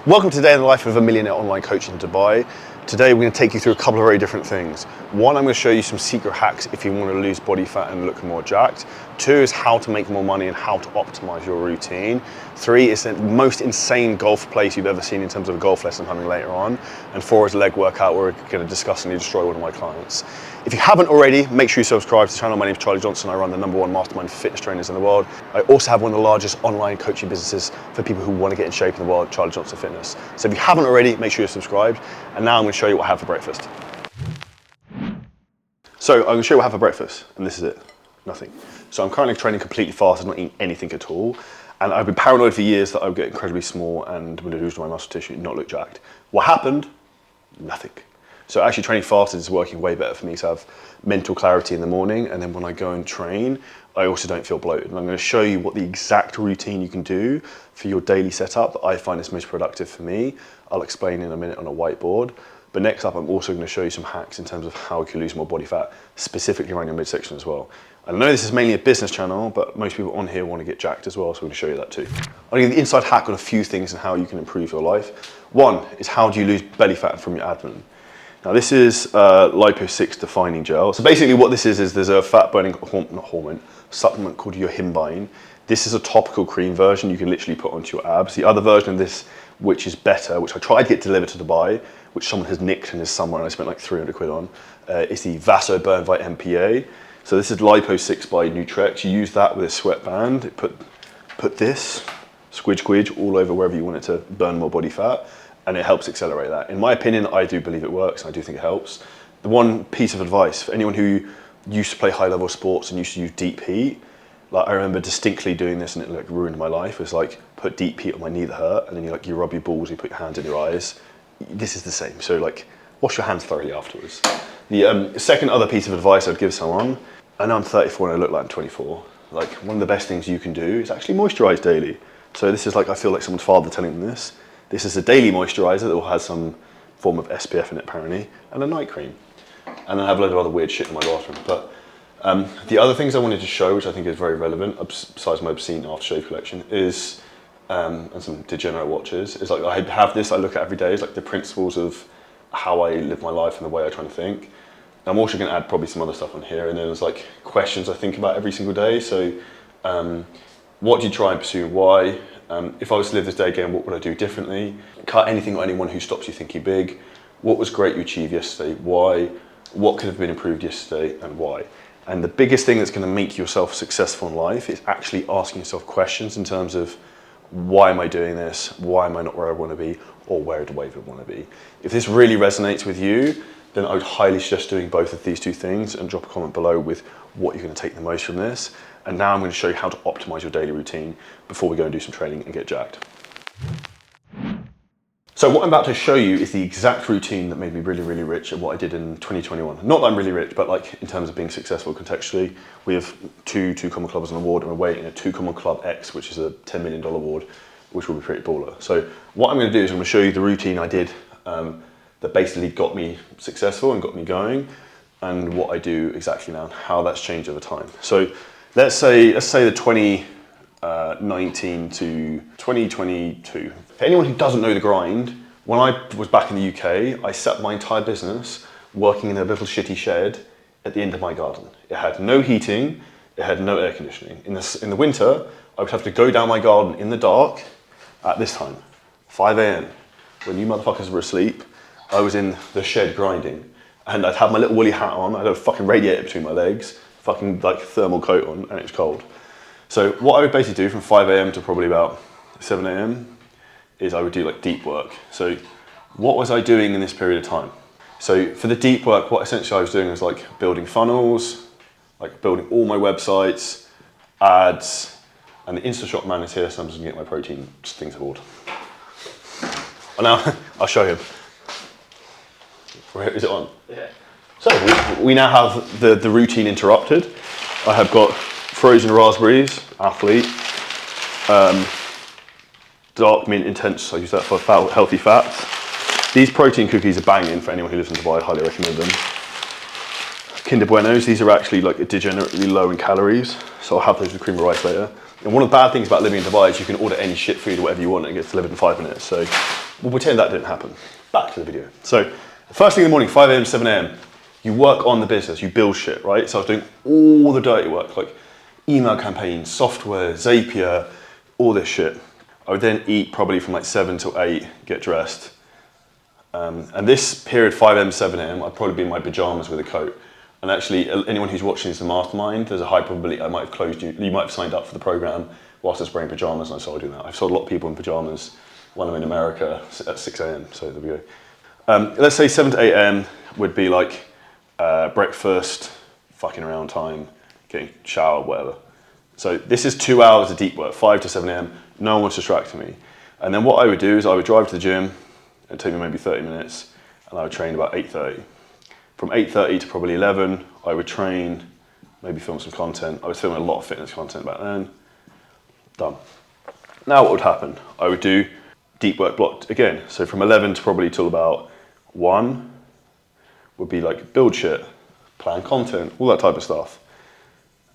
Welcome to Today in the Life of a Millionaire Online Coach in Dubai. Today we're going to take you through a couple of very different things. One, I'm going to show you some secret hacks if you want to lose body fat and look more jacked. Two is how to make more money and how to optimize your routine. Three is the most insane golf place you've ever seen in terms of a golf lesson coming later on. And four is a leg workout where we're going to disgustingly destroy one of my clients. If you haven't already, make sure you subscribe to the channel. My name is Charlie Johnson. I run the #1 mastermind for fitness trainers in the world. I also have one of the largest online coaching businesses for people who want to get in shape in the world, Charlie Johnson Fitness. So if you haven't already, make sure you're subscribed. And now I'm going to show you what I have for breakfast. So I'm going to show you what I have for breakfast, and this is it, nothing. So I'm currently training completely fasted, not eating anything at all. And I've been paranoid for years that I would get incredibly small and would lose my muscle tissue and not look jacked. What happened? Nothing. So actually training fasted is working way better for me to have mental clarity in the morning, and then when I go and train, I also don't feel bloated. And I'm going to show you what the exact routine you can do for your daily setup that I find is most productive for me. I'll explain in a minute on a whiteboard. But next up, I'm also going to show you some hacks in terms of how you can lose more body fat, specifically around your midsection as well. I know this is mainly a business channel, but most people on here want to get jacked as well, so I'm going to show you that too. I'll give you the inside hack on a few things and how you can improve your life. One is how do you lose belly fat from your abdomen? Now this is Lipo6 defining gel. So basically what this is there's a fat burning supplement called yohimbine. This is a topical cream version you can literally put onto your abs. The other version of this, which is better, which I tried to get delivered to Dubai, which someone has nicked and is somewhere and I spent like 300 quid on, is the Vaso Burn Vite MPA. So this is Lipo6 by Nutrex. You use that with a sweatband. Put this, squidge all over wherever you want it to burn more body fat, and it helps accelerate that. In my opinion, I do believe it works, and I do think it helps. The one piece of advice for anyone who used to play high-level sports and used to use deep heat, like I remember distinctly doing this and it like ruined my life, was like put deep heat on my knee that hurt, and then you rub your balls, you put your hands in your eyes. This is the same, so like wash your hands thoroughly afterwards. The second other piece of advice I'd give someone, I know I'm 34 and I look like I'm 24, like one of the best things you can do is actually moisturize daily. So this is like, I feel like someone's father telling them this. This is a daily moisturizer that will have some form of SPF in it apparently, and a night cream. And then I have a load of other weird shit in my bathroom. But the other things I wanted to show, which I think is very relevant, besides my obscene aftershave collection, is, and some degenerate watches, is like I have this I look at every day, is like the principles of how I live my life and the way I try to think. I'm also going to add probably some other stuff on here, and then there's like questions I think about every single day. So what do you try and pursue and why? If I was to live this day again, what would I do differently? Cut anything or anyone who stops you thinking big. What was great you achieved yesterday? Why? What could have been improved yesterday and why? And the biggest thing that's going to make yourself successful in life is actually asking yourself questions in terms of why am I doing this? Why am I not where I want to be? Or where do I even want to be? If this really resonates with you, then I would highly suggest doing both of these two things, and drop a comment below with what you're going to take the most from this. And now I'm going to show you how to optimize your daily routine before we go and do some training and get jacked. So what I'm about to show you is the exact routine that made me really, really rich and what I did in 2021. Not that I'm really rich, but like in terms of being successful contextually. We have two Common Clubbers on award, and we're waiting at 2 Common Club X, which is a $10 million award, which will be pretty baller. So what I'm going to do is I'm going to show you the routine I did that basically got me successful and got me going, and what I do exactly now and how that's changed over time. So let's say the 2019 to 2022. For anyone who doesn't know the grind, when I was back in the UK, I set my entire business working in a little shitty shed at the end of my garden. It had no heating, it had no air conditioning. In the winter, I would have to go down my garden in the dark at this time, 5 AM. When you motherfuckers were asleep, I was in the shed grinding, and I'd have my little woolly hat on, I had a fucking radiator between my legs, fucking like thermal coat on, and it was cold. So what I would basically do from 5 AM to probably about 7 AM is I would do like deep work. So what was I doing in this period of time? So for the deep work, what essentially I was doing was like building funnels, like building all my websites, ads, and the InstaShop man is here, so I'm just gonna get my protein things aboard. And now I'll show you. Where is it on? Yeah. So we now have the routine interrupted. I have got frozen raspberries, athlete, dark mint intense, I use that for healthy fats. These protein cookies are banging for anyone who lives in Dubai, I highly recommend them. Kinder Buenos, these are actually like degenerately low in calories, so I'll have those with cream of rice later. And one of the bad things about living in Dubai is you can order any shit food or whatever you want and it gets delivered in 5 minutes. So We'll pretend that didn't happen. Back to the video. So, the first thing in the morning, 5 a.m., 7 a.m., you work on the business, you build shit, right? So I was doing all the dirty work, like email campaigns, software, Zapier, all this shit. I would then eat probably from like 7 till 8, get dressed. And this period, 5 a.m., 7 a.m., I'd probably be in my pajamas with a coat. And actually, anyone who's watching this in the mastermind, there's a high probability I might have closed you. You might have signed up for the program whilst I was wearing pajamas, and I started doing that. I've sold a lot of people in pajamas when I'm in America at 6 a.m., so there we go. Let's say 7 to 8 a.m. would be like breakfast, fucking around time, getting showered, whatever. So this is 2 hours of deep work, 5 to 7 a.m., no one was distracting me. And then what I would do is I would drive to the gym, it'd take me maybe 30 minutes, and I would train about 8:30. From 8:30 to probably 11, I would train, maybe film some content. I was filming a lot of fitness content back then. Done. Now what would happen? I would do deep work blocked again. So from 11 to probably till about 1 would be like build shit, plan content, all that type of stuff.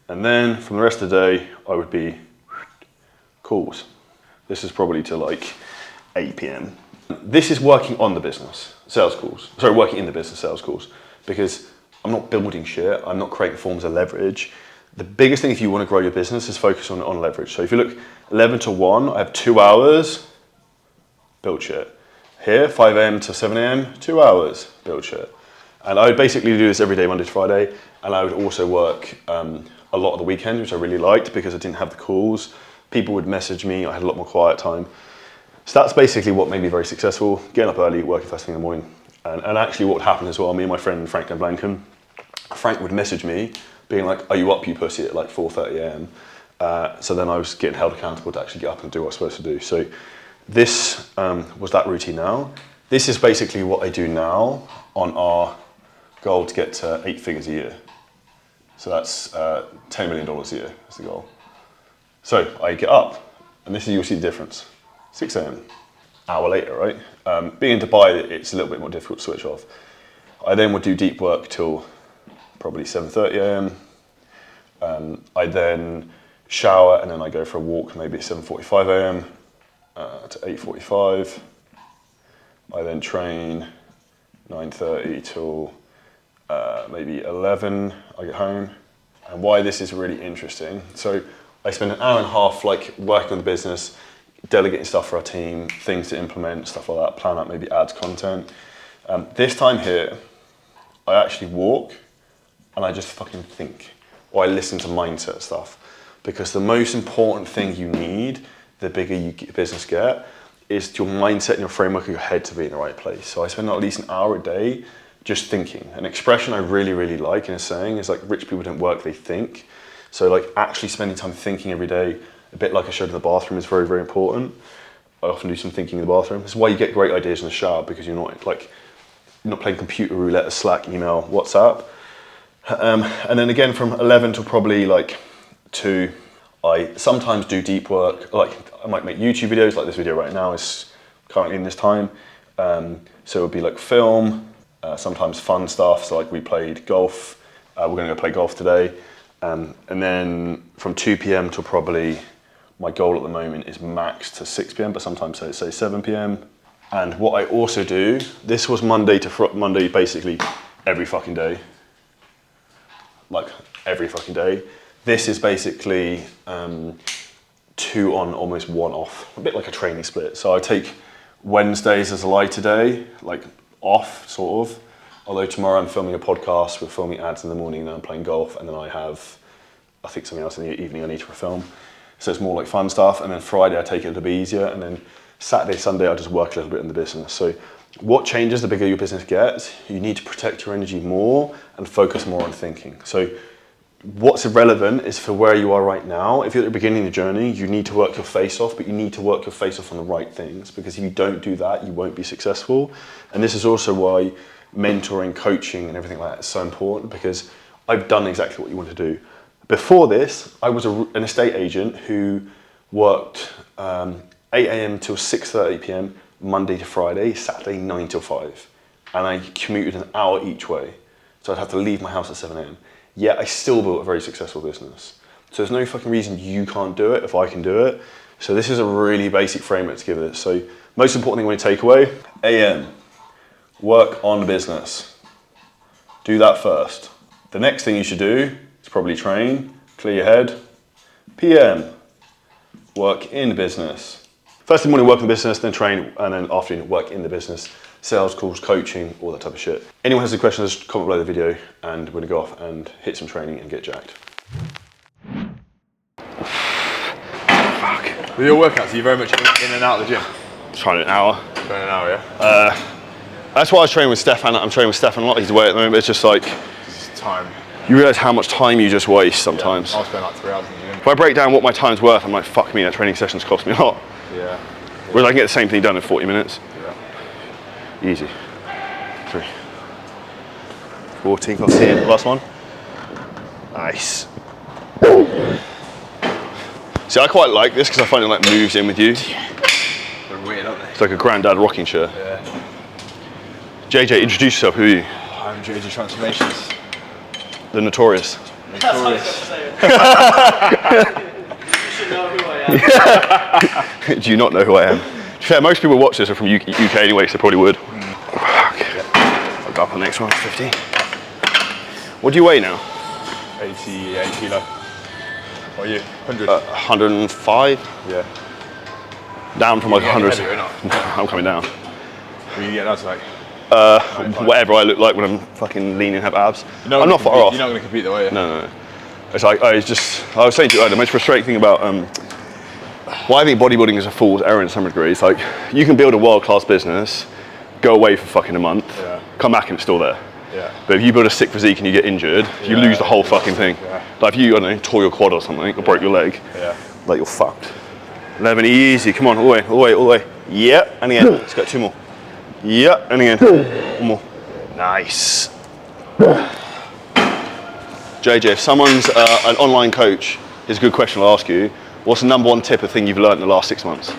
And then from the rest of the day, I would be calls. This is probably to like 8 p.m. This is working on the business, sales calls. Sorry, working in the business, sales calls. Because I'm not building shit, I'm not creating forms of leverage. The biggest thing if you want to grow your business is focus on leverage. So if you look 11 to 1, I have 2 hours, build shit. Here, 5 a.m. to 7 a.m., 2 hours, build shit. And I would basically do this every day, Monday to Friday. And I would also work a lot of the weekends, which I really liked because I didn't have the calls. People would message me, I had a lot more quiet time. So that's basically what made me very successful, getting up early, working first thing in the morning. And actually what would happen as well, me and my friend Frank Den Blanken, Frank would message me being like, are you up, you pussy, at like 4:30 a.m. So then I was getting held accountable to actually get up and do what I was supposed to do. So this was that routine now. This is basically what I do now on our goal to get to 8 figures a year. So that's $10 million a year is the goal. So I get up, and this is, you'll see the difference. 6 a.m., hour later, right? Being in Dubai, it's a little bit more difficult to switch off. I then would do deep work till probably 7:30 a.m. I then shower, and then I go for a walk maybe at 7:45 a.m. To 8:45. I then train 9:30 till maybe 11, I get home. And why this is really interesting, so I spend an hour and a half like working on the business, delegating stuff for our team, things to implement, stuff like that, plan out maybe ads, content. This time here, I actually walk and I just fucking think, or I listen to mindset stuff. Because the most important thing you need, the bigger your business get, is your mindset and your framework of your head to be in the right place. So I spend at least an hour a day just thinking. An expression I really, really like in a saying is like, rich people don't work, they think. So like actually spending time thinking every day, a bit like I showed in the bathroom, is very, very important. I often do some thinking in the bathroom. This is why you get great ideas in the shower, because you're not playing computer roulette, Slack, email, WhatsApp. And then again from 11 till probably like 2, I sometimes do deep work. Like I might make YouTube videos, like this video right now is currently in this time. So it would be like film, sometimes fun stuff. So like we played golf. We're gonna go play golf today. And then from 2 p.m. till probably, my goal at the moment is max to 6 p.m, but sometimes say 7 p.m. And what I also do, this was Monday to Monday, basically every fucking day. Like every fucking day. This is basically 2 on, almost 1 off, a bit like a training split. So I take Wednesdays as a lighter day, like off, sort of. Although tomorrow I'm filming a podcast, we're filming ads in the morning, and then I'm playing golf, and then I have, I think something else in the evening I need to film. So it's more like fun stuff, and then Friday I take it a little bit easier, and then Saturday, Sunday I just work a little bit in the business. So what changes the bigger your business gets? You need to protect your energy more and focus more on thinking. So what's irrelevant is for where you are right now. If you're at the beginning of the journey, you need to work your face off, but you need to work your face off on the right things, because if you don't do that, you won't be successful. And this is also why mentoring, coaching, and everything like that is so important, because I've done exactly what you want to do. Before this, I was an estate agent who worked 8 a.m. till 6:30 p.m, Monday to Friday, Saturday 9 till 5. And I commuted an hour each way. So I'd have to leave my house at 7 a.m. Yet I still built a very successful business. So there's no fucking reason you can't do it if I can do it. So this is a really basic framework to give it. So Most important thing when you take away, AM, work on the business. Do that first. The next thing you should do is probably train, clear your head. PM, work in the business. First thing in the morning, work in the business, then train, and then afternoon, work in the business. Sales calls, coaching, all that type of shit. Anyone has any questions, just comment below the video and we're gonna go off and hit some training and get jacked. Fuck. With your workouts, are you very much in and out of the gym? Trying an hour. Trying an hour, yeah? That's why I was training with Stefan. I'm training with Stefan a lot. He's away at the moment, but it's just like, Just time. you realise how much time you just waste sometimes. I'll spend like 3 hours in the gym. If I break down what my time's worth, I'm like, fuck me, that training session's cost me a lot. Yeah. Whereas I can get the same thing done in 40 minutes. Yeah. Easy. 3. 14, I'll see it. Last one. Nice. See, I quite like this because I find it like moves in with you. They're weird, aren't they? It's like a granddad rocking chair. Yeah. JJ, introduce yourself. Who are you? I'm JJ Transformations. The Notorious. Notorious. You should know who I am. Do you not know who I am? To be fair, most people watch this are from UK anyway, so they probably would. Fuck. I'll go up on the next one, 50. What do you weigh now? 88 kilo. What are you? 100? 105? Yeah. Down from like You getting 100. heavier or not? I'm coming down. What are you getting out to like? Whatever I look like when I'm fucking lean and have abs. You're not I'm not gonna far off. You're not going to compete though, are you? No. It's like, I was saying to you earlier, the most frustrating thing about why I think bodybuilding is a fool's errand to some degree. It's like, you can build a world-class business, go away for fucking a month, come back and it's still there. Yeah. But if you build a sick physique and you get injured, you lose the whole fucking thing. Yeah. Like if you, I don't know, tore your quad or something, or broke your leg, like you're fucked. 11, easy, come on, all the way. Yeah, and again, let's go 2 more. Yeah, and again, 1 more. Nice. JJ, if someone's an online coach, here's a good question I'll ask you. What's the #1 tip of thing you've learned in the last 6 months?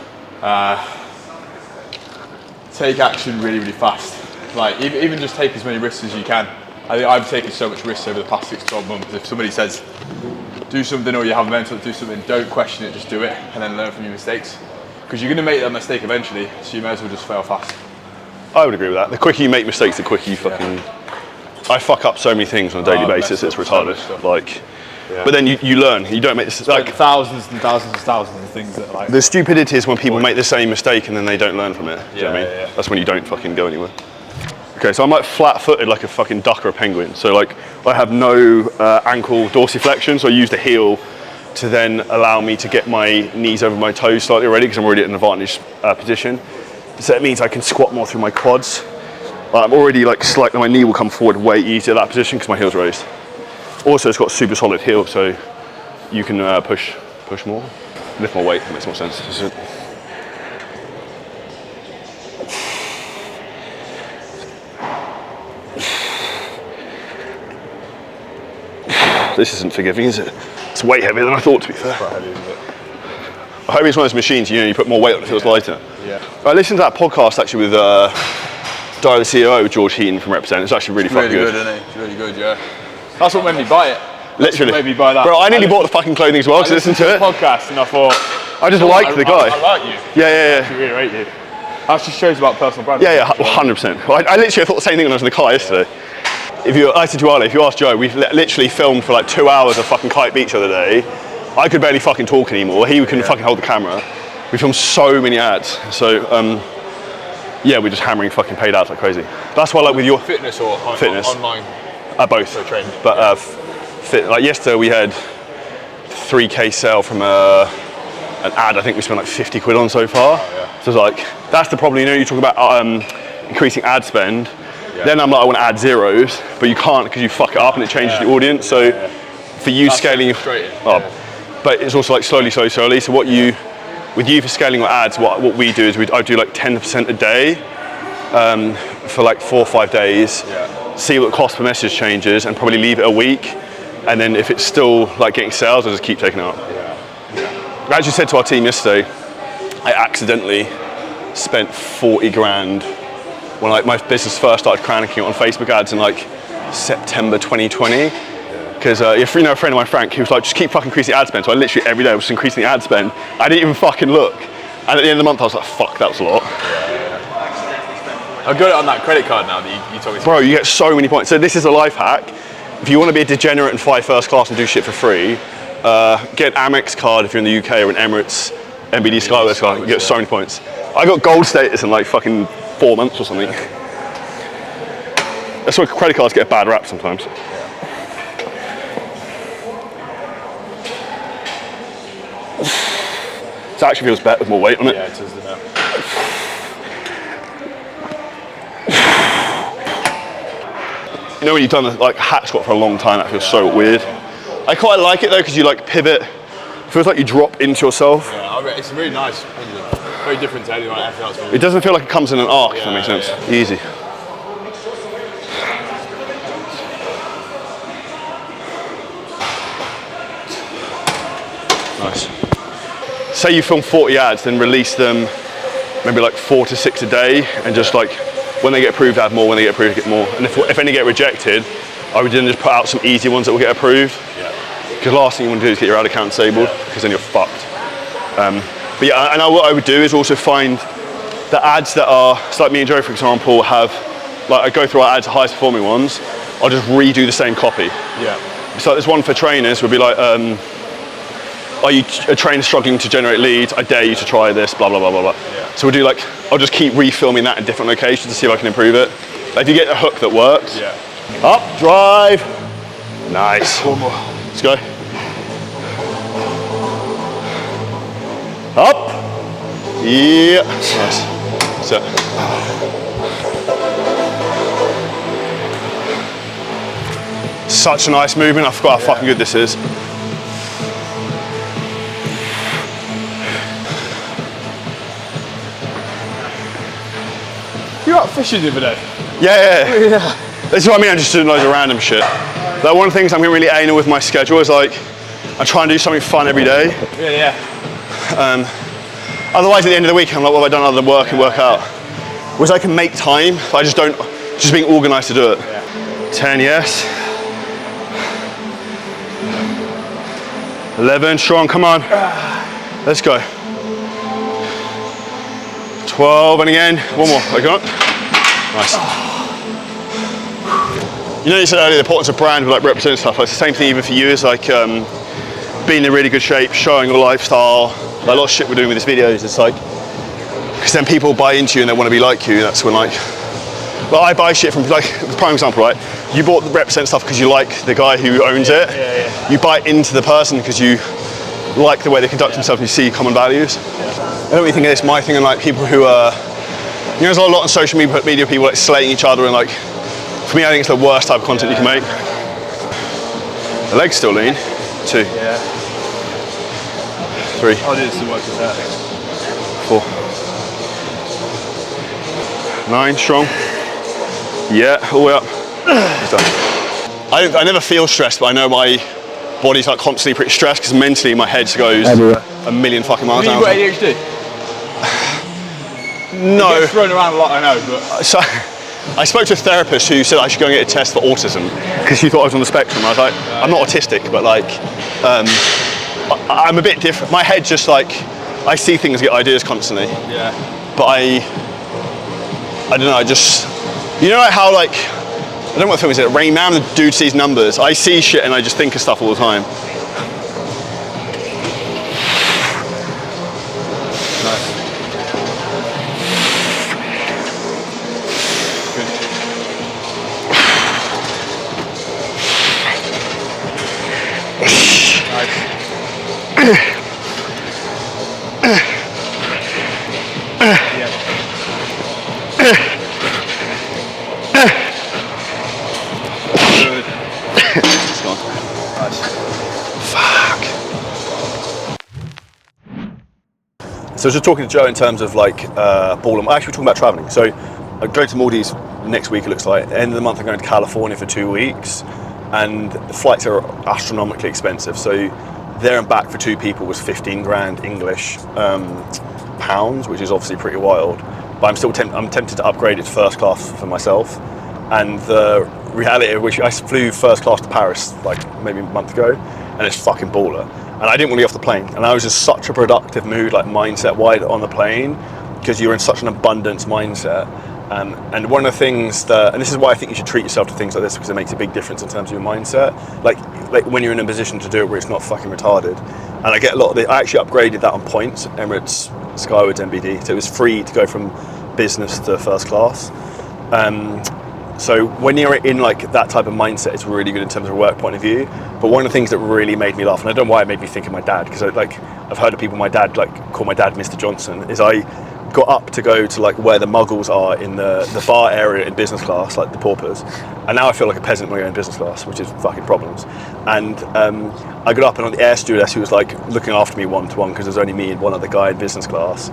Take action really, really fast. Like, even just take as many risks as you can. I've taken so much risks over the past 6 to 12 months. If somebody says, do something, or you have a mentor to do something, don't question it, just do it, and then learn from your mistakes. Because you're going to make that mistake eventually, so you may as well just fail fast. I would agree with that. The quicker you make mistakes, the quicker you fucking... I fuck up so many things on a daily basis, it's retarded. Like, but then you learn, you don't make this... Like thousands and thousands and thousands of things that like... The stupidity is when people make the same mistake and then they don't learn from it. Do you know what I mean? Yeah. That's when you don't fucking go anywhere. Okay, so I'm like flat-footed like a fucking duck or a penguin. So like, I have no ankle dorsiflexion, so I use the heel to then allow me to get my knees over my toes slightly already, because I'm already at an advantage position. So that means I can squat more through my quads. I'm already like slightly, my knee will come forward way easier at that position because my heel's raised. Also, it's got a super solid heel, so you can push more, lift more weight. That makes more sense. This isn't forgiving, is it? It's way heavier than I thought, to be fair. Quite heavy, isn't it? I hope it's one of those machines, you put more weight on it, it feels lighter. Yeah. I listened to that podcast actually with Di, the CEO, George Heaton from Represent. It's actually really fucking good. Isn't it? It's really good, yeah. That's what made me buy it. Literally. Maybe buy that. Bro, I nearly bought the fucking clothing as well to listen to it. Podcast, and I thought, I just liked the guy. I like you. Yeah. I really rate you. That just shows about personal branding. Yeah, 100%. Well, I literally thought the same thing when I was in the car yesterday. I said to you earlier, if you ask Joe, we've literally filmed for like 2 hours of fucking Kite Beach the other day. I could barely fucking talk anymore. He couldn't fucking hold the camera. We filmed so many ads. So, yeah, we're just hammering fucking paid ads like crazy. That's why, like, with your Fitness or fitness, online? Both. So training. But like yesterday, we had 3K sale from an ad. I think we spent like 50 quid on so far. Oh, yeah. So it's like, that's the problem. You talk about increasing ad spend. Yeah. Then I'm like, I want to add zeros, but you can't because you fuck it up and it changes the audience. So for you, that's scaling up, but it's also like slowly. So with you for scaling your ads, what we do is I do like 10% a day for like 4 or 5 days. Yeah. See what the cost per message changes, and probably leave it a week. And then if it's still like getting sales, I just keep taking it up. I actually said to our team yesterday, I accidentally spent 40 grand when like my business first started cranking on Facebook ads in like September 2020. Because if you know a friend of mine, Frank, he was like, just keep fucking increasing ad spend. So I literally every day was increasing the ad spend. I didn't even fucking look. And at the end of the month, I was like, fuck, that was a lot. I've got it on that credit card now that you told me. Bro, you get so many points. So this is a life hack. If you want to be a degenerate and fly first class and do shit for free, get an Amex card if you're in the UK or an Emirates MBD Skywards card. You get so many points. I got gold status in like fucking 4 months or something. That's why credit cards get a bad rap sometimes. It actually feels better with more weight on it. Yeah, it does, doesn't it? You know when you've done a like hack squat for a long time, that feels so weird. I quite like it though because you like pivot. It feels like you drop into yourself. Yeah, it's really nice. Very different to anyone else. It doesn't feel like it comes in an arc, if that makes sense. Yeah. Easy. Nice. Say you film 40 ads, then release them maybe like 4 to 6 a day, and just like when they get approved, add more. When they get approved, get more. And if any get rejected, I would then just put out some easy ones that will get approved. Because last thing you want to do is get your ad account disabled, because then you're fucked. But yeah, and what I would do is also find the ads that are, so like me and Joe, for example, have, like I go through our ads, the highest performing ones, I'll just redo the same copy. Yeah. So there's one for trainers, would be like, are you a trainer struggling to generate leads? I dare you to try this, blah, blah, blah, blah, blah. Yeah. So we'll do like, I'll just keep refilming that in different locations to see if I can improve it. Like if you get a hook that works, up, drive, nice. One more. Let's go. Up, yeah, nice. Set. Such a nice movement, I forgot how fucking good this is. You were out fishing the other day? Yeah. This is what I mean, I'm just doing loads of random shit. Like one of the things I'm getting really anal with my schedule is like, I try and do something fun every day. Yeah. Otherwise at the end of the week, I'm like, what have I done other than work and work out? Whereas I can make time, but I just don't, just being organised to do it. 10, yes. 11, strong, come on. Let's go. 12, and again, one more, I got it. Nice. You know, you said earlier the importance of brand, like representing stuff. Like it's the same thing even for you, is like being in really good shape, showing your lifestyle. Like a lot of shit we're doing with these videos, it's like, because then people buy into you and they want to be like you. That's when like, well, I buy shit from, like, the prime example, right? You bought the represent stuff because you like the guy who owns it. You buy into the person because you like the way they conduct themselves and you see common values. I don't really think it's my thing, and like people who are, you know, there's a lot on social media people like slating each other, and like, for me I think it's the worst type of content you can make. The legs still lean. 2. 3. I'll do some work with that. 4. 9, strong. Yeah, all the way up. It's done. I never feel stressed, but I know my body's like constantly pretty stressed because mentally my head goes a million fucking miles an hour. Have you got ADHD? No. It gets thrown around a lot, I know, but... So, I spoke to a therapist who said I should go and get a test for autism because she thought I was on the spectrum. I was like, I'm not autistic, but like, I'm a bit different. My head just like, I see things, get ideas constantly. Yeah. But I don't know, I just, you know like how like, I don't know what film is it, Rain Man, the dude sees numbers. I see shit and I just think of stuff all the time. So I was just talking to Joe in terms of like ball, and actually we're talking about traveling. So I'm going to Maldives next week, it looks like. At the end of the month I'm going to California for 2 weeks, and the flights are astronomically expensive. So there and back for 2 people was 15 grand English pounds, which is obviously pretty wild. But I'm still I'm tempted to upgrade it to first class for myself. And the reality, which I flew first class to Paris like maybe a month ago, and it's fucking baller. and I didn't want to get off the plane. And I was just such a productive mood, like mindset-wise on the plane, because you're in such an abundance mindset. And one of the things that, and this is why I think you should treat yourself to things like this, because it makes a big difference in terms of your mindset. Like when you're in a position to do it where it's not fucking retarded. And I get a lot of I actually upgraded that on points, Emirates Skywards MBD. So it was free to go from business to first class. So when you're in like that type of mindset, it's really good in terms of a work point of view. But one of the things that really made me laugh, and I don't know why it made me think of my dad, because I've heard of people, my dad call my dad Mr. Johnson, is I got up to go to like where the muggles are in the bar area in business class, like the paupers, and now I feel like a peasant when I go in business class, which is fucking problems. And I got up, and on the air stewardess who was like looking after me one-to-one, because there's only me and one other guy in business class,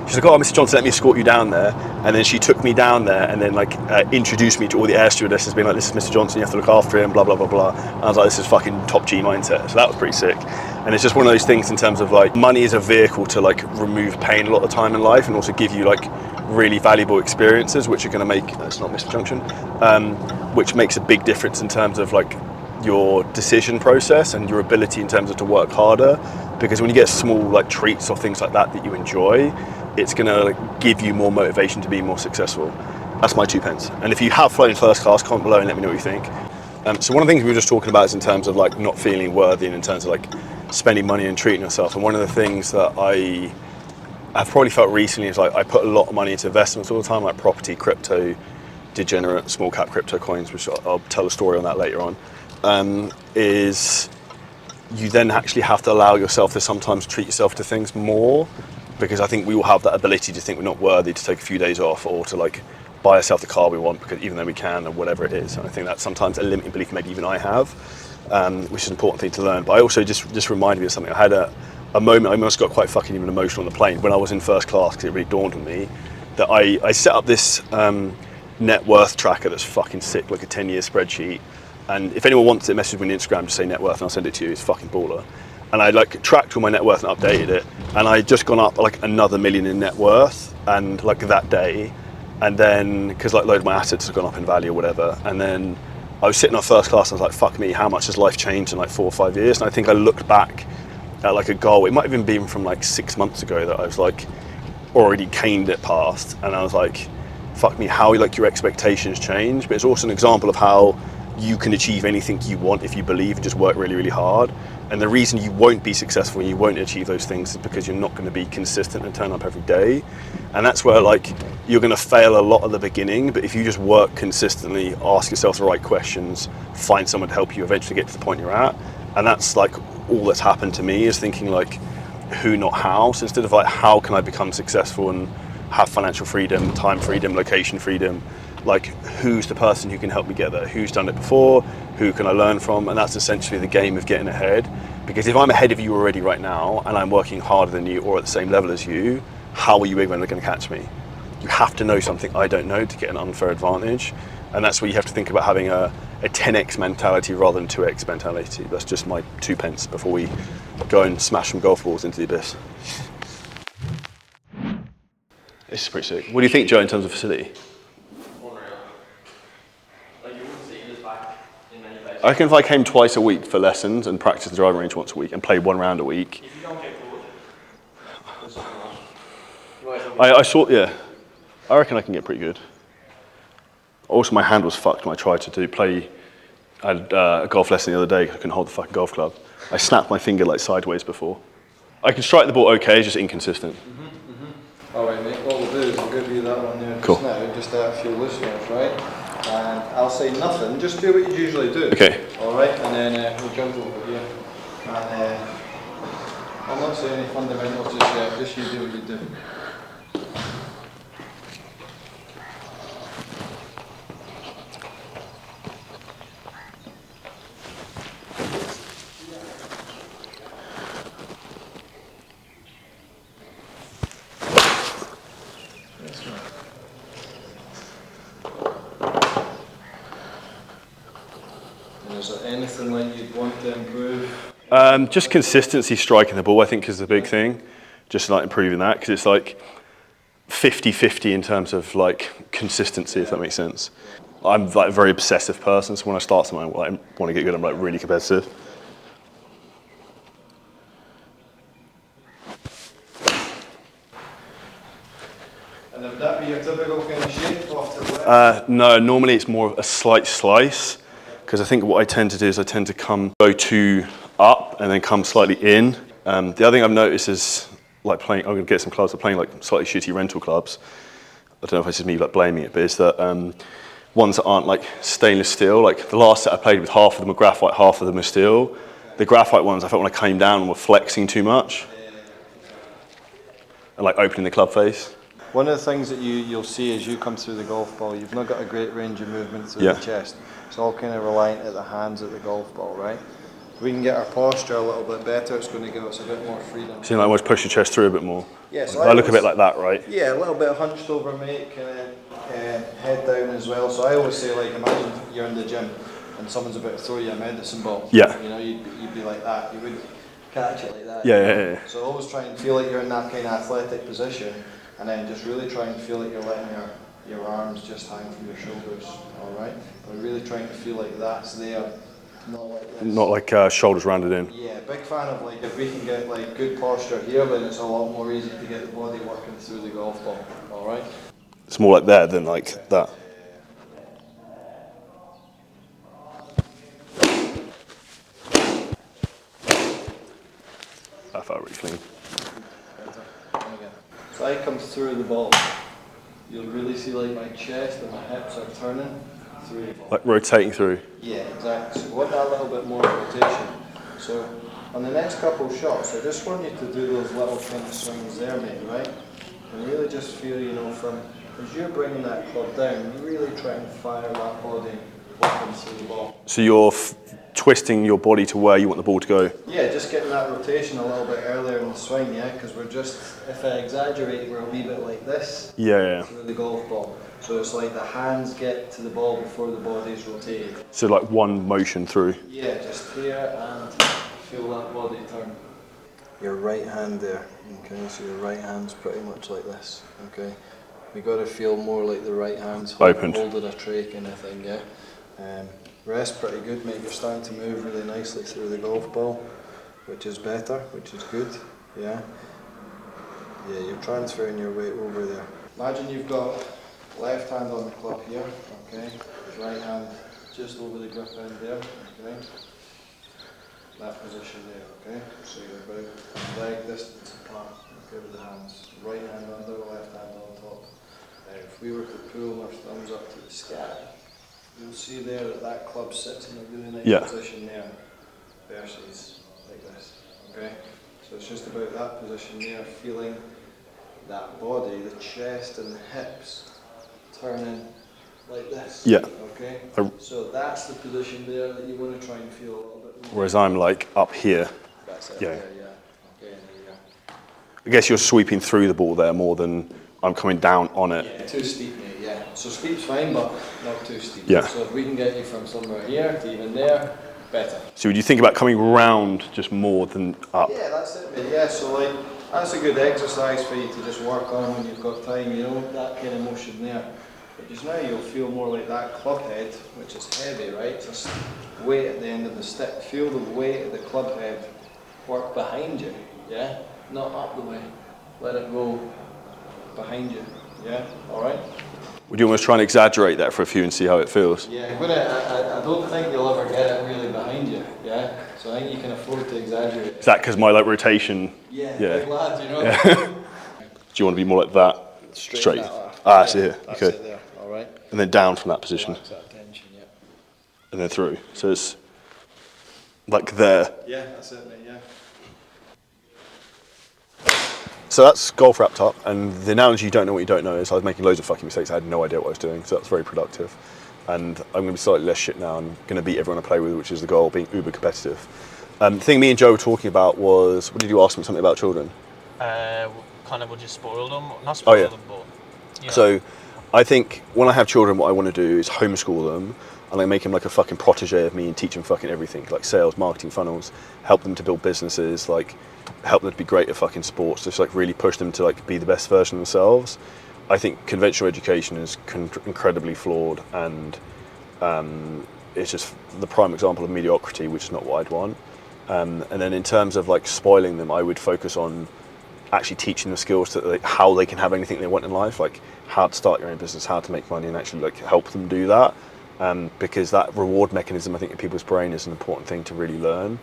she's like, oh, Mr. Johnson, let me escort you down there. And then she took me down there and then like introduced me to all the air stewardesses, being like, this is Mr. Johnson, you have to look after him, blah, blah, blah, blah. And I was like, this is fucking top G mindset. So that was pretty sick. And it's just one of those things in terms of like, money is a vehicle to like remove pain a lot of the time in life, and also give you like really valuable experiences, which are going to make, that's not Mr. Junction, which makes a big difference in terms of like your decision process and your ability in terms of to work harder. Because when you get small like treats or things like that you enjoy, it's going to like, give you more motivation to be more successful. That's my 2 pence. And if you have flown first class, comment below and let me know what you think. So one of the things we were just talking about is in terms of like not feeling worthy, and in terms of like spending money and treating yourself. And one of the things that I've probably felt recently is like I put a lot of money into investments all the time, like property, crypto, degenerate small cap crypto coins, which I'll tell a story on that later on, is you then actually have to allow yourself to sometimes treat yourself to things more, because I think we all have that ability to think we're not worthy to take a few days off, or to like buy ourselves the car we want, because even though we can, or whatever it is. And I think that's sometimes a limiting belief maybe even I have, which is an important thing to learn. But I also just reminded me of something. I had a moment, I almost got quite fucking even emotional on the plane when I was in first class, because it really dawned on me that I set up this net worth tracker that's fucking sick, like a 10-year spreadsheet. And if anyone wants it, message me on Instagram, just say net worth and I'll send it to you. It's fucking baller. And I like tracked all my net worth and updated it. And I just gone up like another million in net worth, and like that day. And then, because like a load of my assets have gone up in value or whatever. And then I was sitting on first class and I was like, fuck me, how much has life changed in like 4 or 5 years? And I think I looked back at like a goal, it might have even been from like 6 months ago, that I was like already caned it past. And I was like, fuck me, how like your expectations change. But it's also an example of how you can achieve anything you want if you believe and just work really, really hard. And the reason you won't be successful and you won't achieve those things is because you're not going to be consistent and turn up every day. And that's where like you're going to fail a lot at the beginning, but if you just work consistently, ask yourself the right questions, find someone to help you eventually get to the point you're at. And that's like all that's happened to me, is thinking like who, not how. So instead of like how can I become successful and have financial freedom, time freedom, location freedom, like who's the person who can help me get there? Who's done it before? Who can I learn from? And that's essentially the game of getting ahead. Because if I'm ahead of you already right now and I'm working harder than you or at the same level as you, how are you even going to catch me? You have to know something I don't know to get an unfair advantage. And that's where you have to think about having a 10x mentality rather than 2x mentality. That's just my 2 pence before we go and smash some golf balls into the abyss. This is pretty sick. What do you think, Joe, in terms of facility? I reckon if I came twice a week for lessons and practiced the driving range once a week and played 1 round a week. If you don't get bored, I saw, yeah. I reckon I can get pretty good. Also, my hand was fucked when I tried to play. I had a golf lesson the other day because I couldn't hold the fucking golf club. I snapped my finger like sideways before. I can strike the ball okay, it's just inconsistent. All right, mate. What we'll do is I'll give you that one there Cool. just now, just a few listeners, right? And I'll say nothing. Just do what you usually do. Okay. All right, and then we'll jump over here. And I'll not say any fundamentals just yet. Just you do what you do. Is there anything like you'd want to improve? Just consistency striking the ball, I think, is the big thing. Just like improving that, because it's like 50-50 in terms of like consistency, if that makes sense. I'm like a very obsessive person, so when I start something, I want to get good. I'm like really competitive. shape off to the left? No, normally it's more of a slight slice, because I think what I tend to do is I tend to go two up and then come slightly in. The other thing I've noticed is like playing, I'm going to get some clubs, I'm playing like slightly shitty rental clubs. I don't know if this is me like blaming it, but it's that ones that aren't like stainless steel. Like the last set I played with, half of them were graphite, half of them were steel. The graphite ones, I felt when I came down were flexing too much and like opening the club face. One of the things that you'll see as you come through the golf ball, you've not got a great range of movement through Yeah. the chest. It's all kind of reliant at the hands of the golf ball, right? If we can get our posture a little bit better, it's going to give us a bit more freedom. So you like almost push your chest through a bit more. Yeah, so I look a bit like that, right? Yeah, a little bit hunched over, mate, kind of head down as well. So I always say, like, imagine you're in the gym and someone's about to throw you a medicine ball. Yeah. You know, you'd be like that. You wouldn't catch it like that. Yeah. So always try and feel like you're in that kind of athletic position, and then just really try and feel like you're letting your arms just hang from your shoulders, all right? But really trying to feel like that's there, not like this. Not like shoulders rounded in. Yeah, big fan of like if we can get like good posture here, then it's a lot more easy to get the body working through the golf ball, all right? It's more like that than like that. That felt really clean. So I come through the ball, you'll really see like my chest and my hips are turning through the ball. Like rotating through. Yeah, exactly. So we want that little bit more rotation. So on the next couple of shots, I just want you to do those little kind of swings there, mate, right? And really just feel, you know, from as you're bringing that club down, you really try and fire that body working through the ball. So you're twisting your body to where you want the ball to go. Yeah, just getting that rotation a little bit earlier in the swing, yeah, because we're just, if I exaggerate, we're a wee bit like this Yeah. through the golf ball. So it's like the hands get to the ball before the body's rotated. So like one motion through. Yeah, just here and feel that body turn. Your right hand there, okay, so your right hand's pretty much like this, okay. We got to feel more like the right hand's Opened. holding a tray kind of thing, yeah. Rest pretty good, mate. You're starting to move really nicely through the golf ball, which is better, which is good, yeah. Yeah, you're transferring your weight over there. Imagine you've got left hand on the club here, okay. Right hand just over the grip end there, okay. That position there, okay. So you're about leg distance apart, okay, with the hands. Right hand under, left hand on top. Now, if we were to pull our thumbs up to the sky, you'll see there that that club sits in a really nice position there versus like this, okay? So it's just about that position there, feeling that body, the chest and the hips turning like this, okay? So that's the position there that you want to try and feel a little bit more. Whereas I'm like up here. That's it, Yeah. there, yeah. Okay, and there you go. I guess you're sweeping through the ball there more than I'm coming down on it. Yeah, too steep, mate, yeah. So steep's fine, but not too steep. Yeah. So if we can get you from somewhere here to even there, better. So would you think about coming round just more than up? Yeah, that's it, mate. Yeah, so like, that's a good exercise for you to just work on when you've got time, you know, that kind of motion there. But just now you'll feel more like that club head, which is heavy, right? Just weight at the end of the stick. Feel the weight of the club head work behind you, yeah? Not up the way. Let it go behind you, yeah? All right? Would you almost try and exaggerate that for a few and see how it feels? Yeah, I don't think you'll ever get it really behind you, yeah? So I think you can afford to exaggerate. Is that because my like rotation? Yeah, Yeah. big lad, you know? Do you want to be more like that? Straight. That off. I see here. That's Okay. it there, all right? And then down from that position. Relax that tension, yeah. And then through. So it's like there. Yeah, that's it, mate, yeah. So that's golf wrapped up, and the analogy you don't know what you don't know is I was making loads of fucking mistakes. I had no idea what I was doing, so that's very productive. And I'm going to be slightly less shit now. I'm going to beat everyone I play with, which is the goal, being uber competitive. The thing me and Joe were talking about was, what did you ask me, something about children? Kind of would you spoil them? Not spoil them, but you know. So I think when I have children, what I want to do is homeschool them and like make them like a fucking protege of me and teach them fucking everything, like sales, marketing, funnels, help them to build businesses, like help them to be great at fucking sports, just like really push them to like be the best version of themselves. I think conventional education is incredibly flawed, and it's just the prime example of mediocrity, which is not what I'd want. And then in terms of like spoiling them, I would focus on actually teaching them skills that how they can have anything they want in life, like how to start your own business, how to make money, and actually like help them do that. Because that reward mechanism, I think, in people's brain is an important thing to really learn,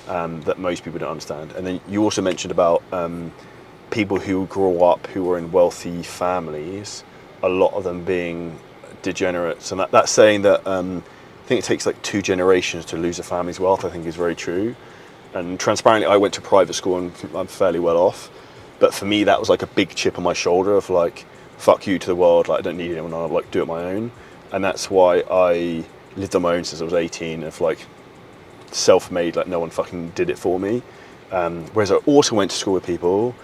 that most people don't understand. And then you also mentioned about people who grow up who are in wealthy families, a lot of them being degenerates. And that's saying that I think it takes like 2 generations to lose a family's wealth, I think is very true. And transparently, I went to private school and I'm fairly well off. But for me, that was like a big chip on my shoulder of like, fuck you to the world, like I don't need anyone, I'll like do it my own. And that's why I lived on my own since I was 18, of like self-made, like no one fucking did it for me. Whereas I also went to school with people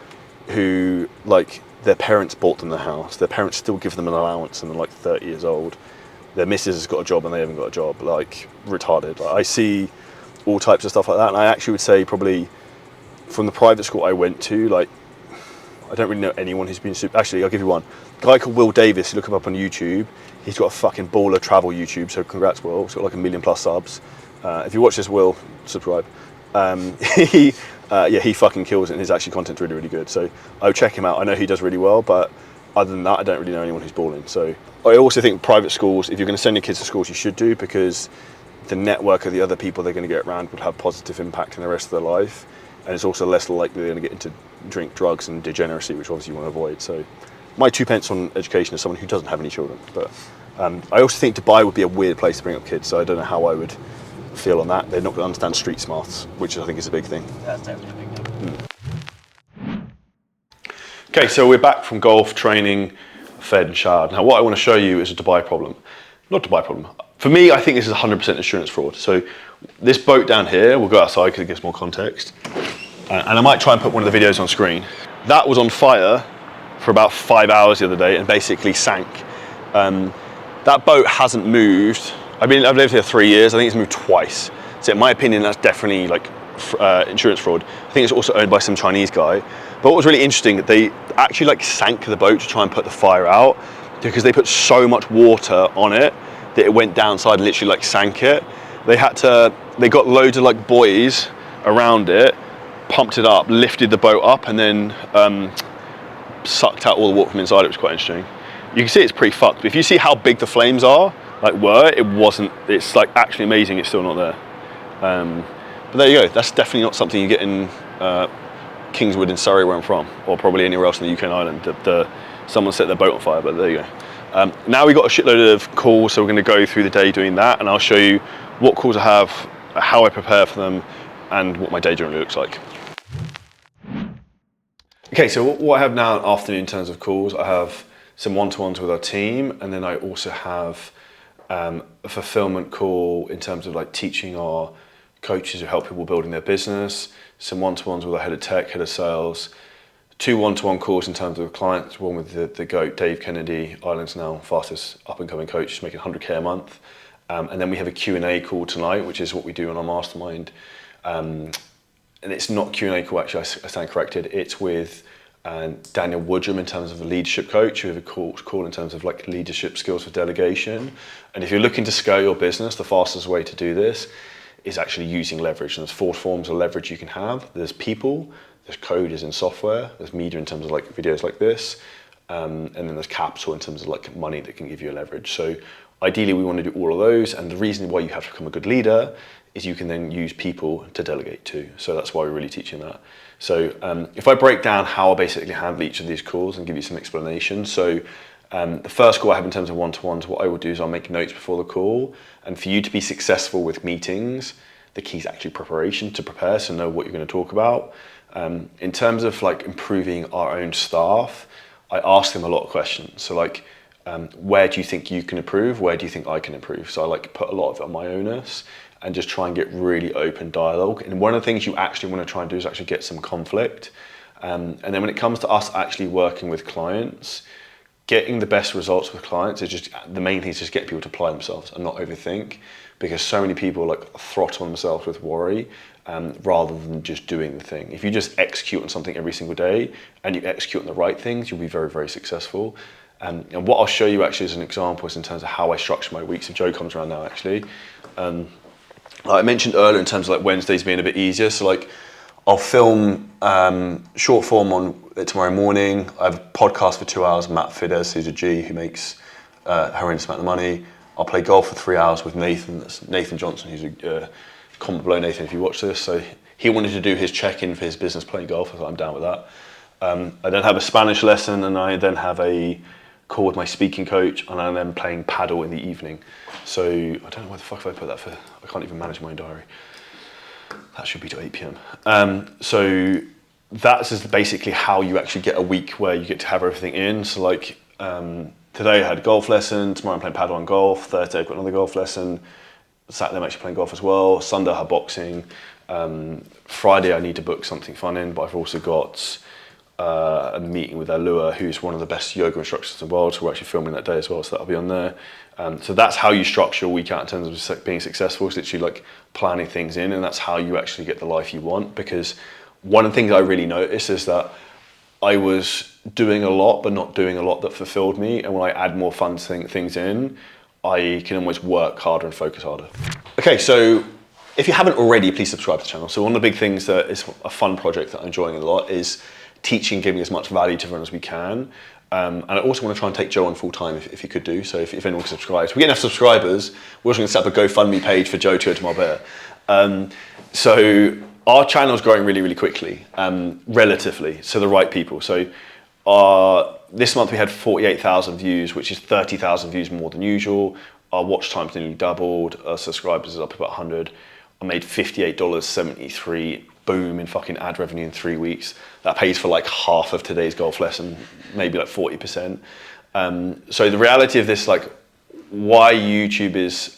who like their parents bought them the house, their parents still give them an allowance and they're like 30 years old. Their missus has got a job and they haven't got a job, like retarded. Like, I see all types of stuff like that. And I actually would say probably from the private school I went to, like, I don't really know anyone who's been super. Actually, I'll give you one. A guy called Will Davis, you look him up on YouTube. He's got a fucking baller travel YouTube, so congrats, Will. He's got like 1 million+ subs. If you watch this, Will, subscribe. He fucking kills it, and his actually content's really, really good. So I would check him out. I know he does really well, but other than that, I don't really know anyone who's balling. So I also think private schools, if you're going to send your kids to schools, you should do, because the network of the other people they're going to get around will have positive impact in the rest of their life. And it's also less likely they're going to get into drink, drugs, and degeneracy, which obviously you want to avoid. So my 2 pence on education as someone who doesn't have any children. But I also think Dubai would be a weird place to bring up kids, so I don't know how I would feel on that. They're not going to understand street smarts, which I think is a big thing. That's definitely a big thing. Okay, so we're back from golf, training, fed and showered. Now what I want to show you is a Dubai problem. Not Dubai problem. For me, I think this is 100% insurance fraud. So this boat down here, we'll go outside because it gives more context. And I might try and put one of the videos on screen. That was on fire for about 5 hours the other day and basically sank. That boat hasn't moved. I've lived here 3 years. I think it's moved twice. So in my opinion, that's definitely like insurance fraud. I think it's also owned by some Chinese guy. But what was really interesting, they actually like sank the boat to try and put the fire out, because they put so much water on it that it went downside and literally like sank it. They got loads of like buoys around it, pumped it up, lifted the boat up, and then sucked out all the water from inside. It was quite interesting. You can see it's pretty fucked, but if you see how big the flames are, it's like actually amazing it's still not there. But there you go, that's definitely not something you get in Kingswood in Surrey, where I'm from, or probably anywhere else in the UK and Ireland. Someone set their boat on fire, but there you go. Now we've got a shitload of calls, so we're going to go through the day doing that, and I'll show you what calls I have, how I prepare for them, and what my day generally looks like. Okay, so what I have now in the afternoon in terms of calls, I have some one-to-ones with our team, and then I also have a fulfillment call in terms of like teaching our coaches who help people building their business, some one-to-ones with our head of tech, head of sales, 2 one-to-one calls in terms of clients, one with the GOAT, Dave Kennedy, Ireland's now fastest up-and-coming coach, he's making 100k a month. And then we have a Q&A call tonight, which is what we do in our mastermind. And it's not Q&A call, actually, I stand corrected. It's with Daniel Woodrum in terms of a leadership coach. We have a call in terms of like leadership skills for delegation. And if you're looking to scale your business, the fastest way to do this is actually using leverage. And there's 4 forms of leverage you can have. There's people, there's code as in software, there's media in terms of like videos like this, and then there's capital in terms of like money that can give you a leverage. So ideally we want to do all of those, and the reason why you have to become a good leader is you can then use people to delegate to. So that's why we're really teaching that. So if I break down how I basically handle each of these calls and give you some explanation. So the first call I have in terms of one-to-ones, what I will do is I'll make notes before the call, and for you to be successful with meetings, the key is actually preparation, to prepare, so know what you're going to talk about. In terms of like improving our own staff, I ask them a lot of questions. So like, where do you think you can improve? Where do you think I can improve? So I like put a lot of it on my onus and just try and get really open dialogue. And one of the things you actually want to try and do is actually get some conflict. And then when it comes to us actually working with clients, getting the best results with clients is just, the main thing is just get people to apply themselves and not overthink, because so many people like throttle themselves with worry rather than just doing the thing. If you just execute on something every single day and you execute on the right things, you'll be very, very successful. And what I'll show you actually as an example is in terms of how I structure my weeks. If Joe comes around now actually. Like I mentioned earlier in terms of like Wednesdays being a bit easier. So like I'll film short form on tomorrow morning. I have a podcast for 2 hours. Matt Fiddes, who's a G who makes a horrendous amount of money. I'll play golf for 3 hours with Nathan. That's Nathan Johnson, who's a comment below Nathan if you watch this. So he wanted to do his check-in for his business playing golf. I thought I'm down with that. I then have a Spanish lesson, and I then have a call with my speaking coach, and I'm then playing paddle in the evening. So I don't know where the fuck have I put that for. I can't even manage my own diary. That should be till 8 p.m. So that's just basically how you actually get a week where you get to have everything in. So like today I had a golf lesson, tomorrow I'm playing paddle and golf, Thursday I've got another golf lesson, Saturday I'm actually playing golf as well, Sunday I have boxing, Friday I need to book something fun in, but I've also got a meeting with Alua, who's one of the best yoga instructors in the world, so we're actually filming that day as well, so that'll be on there. So that's how you structure your week out in terms of being successful. It's literally like planning things in, and that's how you actually get the life you want. Because one of the things I really noticed is that I was doing a lot, but not doing a lot that fulfilled me. And when I add more fun things in, I can almost work harder and focus harder. Okay, so if you haven't already, please subscribe to the channel. So one of the big things that is a fun project that I'm enjoying a lot is teaching, giving as much value to everyone as we can. And I also want to try and take Joe on full time if you could do. So if anyone subscribes, we get enough subscribers, we're also going to set up a GoFundMe page for Joe to go to Marbella. So our channel is growing really, really quickly, relatively, so the right people. So this month we had 48,000 views, which is 30,000 views more than usual. Our watch time's nearly doubled. Our subscribers is up about 100. I made $58.73, boom, in fucking ad revenue in 3 weeks. That pays for like half of today's golf lesson, maybe like 40%. So the reality of this, like why YouTube is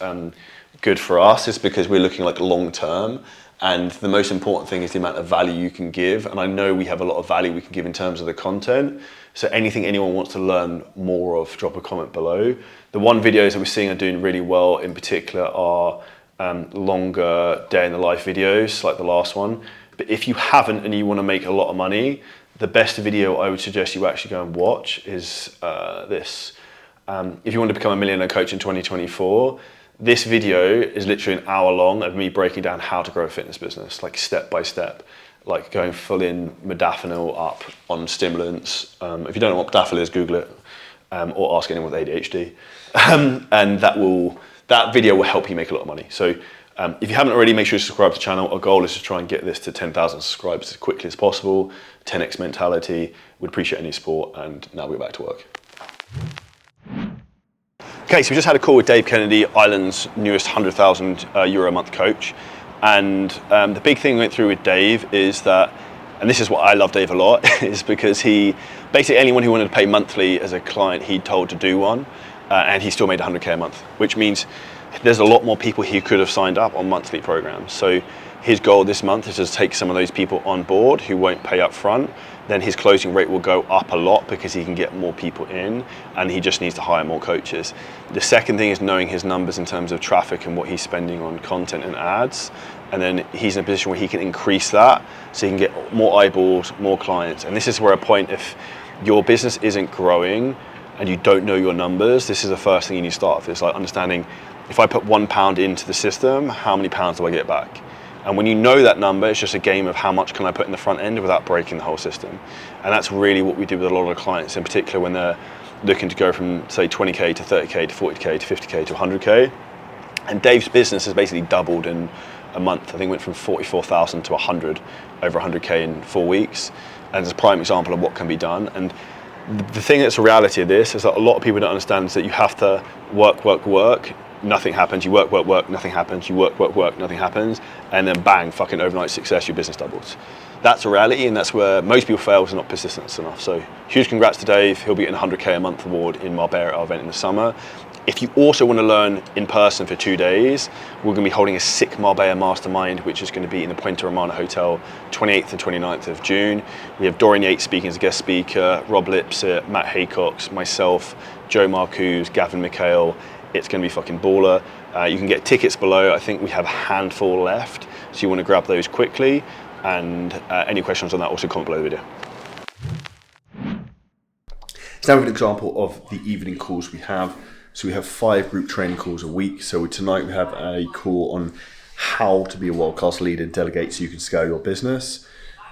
good for us is because we're looking like long term. And the most important thing is the amount of value you can give. And I know we have a lot of value we can give in terms of the content. So anything anyone wants to learn more of, drop a comment below. The one videos that we're seeing are doing really well in particular are longer day in the life videos, like the last one. But if you haven't and you want to make a lot of money, the best video I would suggest you actually go and watch is this. If you want to become a millionaire coach in 2024, this video is literally an hour long of me breaking down how to grow a fitness business, like step by step, like going full in modafinil up on stimulants. If you don't know what modafinil is, Google it, or ask anyone with ADHD. And that video will help you make a lot of money. So if you haven't already, make sure you subscribe to the channel. Our goal is to try and get this to 10,000 subscribers as quickly as possible. 10x mentality. We'd appreciate any support, and now we're back to work. Okay, so we just had a call with Dave Kennedy, Ireland's newest €100,000 a month coach. And the big thing we went through with Dave is that, and this is what I love Dave a lot, is because he, basically anyone who wanted to pay monthly as a client, he told to do one, and he still made 100K a month, which means there's a lot more people he could have signed up on monthly programs. So his goal this month is to take some of those people on board who won't pay up front. Then his closing rate will go up a lot because he can get more people in, and he just needs to hire more coaches. The second thing is knowing his numbers in terms of traffic and what he's spending on content and ads. And then he's in a position where he can increase that so he can get more eyeballs, more clients. And this is where a point, if your business isn't growing and you don't know your numbers, this is the first thing you need to start with. It's like understanding, if I put £1 into the system, how many pounds do I get back? And when you know that number, it's just a game of how much can I put in the front end without breaking the whole system. And that's really what we do with a lot of our clients, in particular when they're looking to go from, say, 20K to 30K to 40K to 50K to 100K. And Dave's business has basically doubled in a month. I think it went from 44,000 to 100, over 100K in 4 weeks. And it's a prime example of what can be done. And the thing that's a reality of this is that a lot of people don't understand is that you have to work, nothing happens, you work, nothing happens, you work, nothing happens, and then bang, fucking overnight success, your business doubles. That's a reality, and that's where most people fail, is not persistence enough. So huge congrats to Dave. He'll be getting a 100K a month award in Marbella, our event in the summer. If you also want to learn in person for 2 days, we're going to be holding a sick Marbella Mastermind, which is going to be in the Puente Romana Hotel, 28th and 29th of June. We have Dorian Yates speaking as a guest speaker, Rob Lipsett, Matt Haycox, myself, Joe Marcoux, Gavin McHale. It's going to be fucking baller. You can get tickets below. I think we have a handful left, so you want to grab those quickly. And any questions on that, also comment below the video. So now we have an example of the evening calls we have. So we have 5 group training calls a week. So tonight we have a call on how to be a world-class leader and delegate so you can scale your business.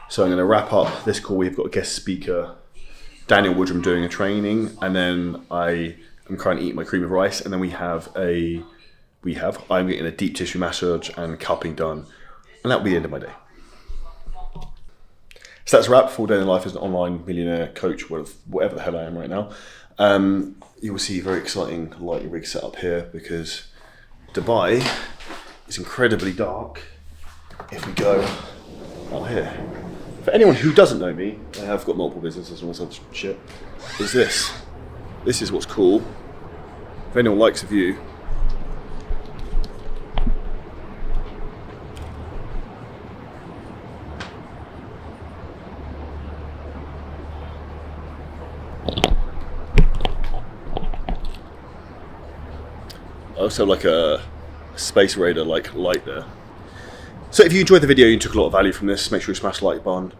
So I'm going to wrap up this call. We've got a guest speaker, Daniel Woodrum, doing a training, and then I'm currently eating my cream of rice, and then I'm getting a deep tissue massage and cupping done, and that'll be the end of my day. So that's a wrap. Full day in life as an online millionaire coach, whatever the hell I am right now. You will see a very exciting lighting rig set up here because Dubai is incredibly dark. If we go out here, for anyone who doesn't know me, I have got multiple businesses and all sorts of shit. This is what's cool. If anyone likes the view. I also have like a Space Raider like light there. So if you enjoyed the video, you took a lot of value from this, make sure you smash the like button,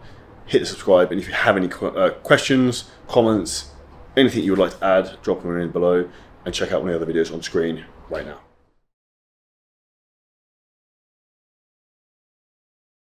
hit the subscribe, and if you have any questions, comments, anything you would like to add, drop them in below, and check out one of the other videos on screen right now.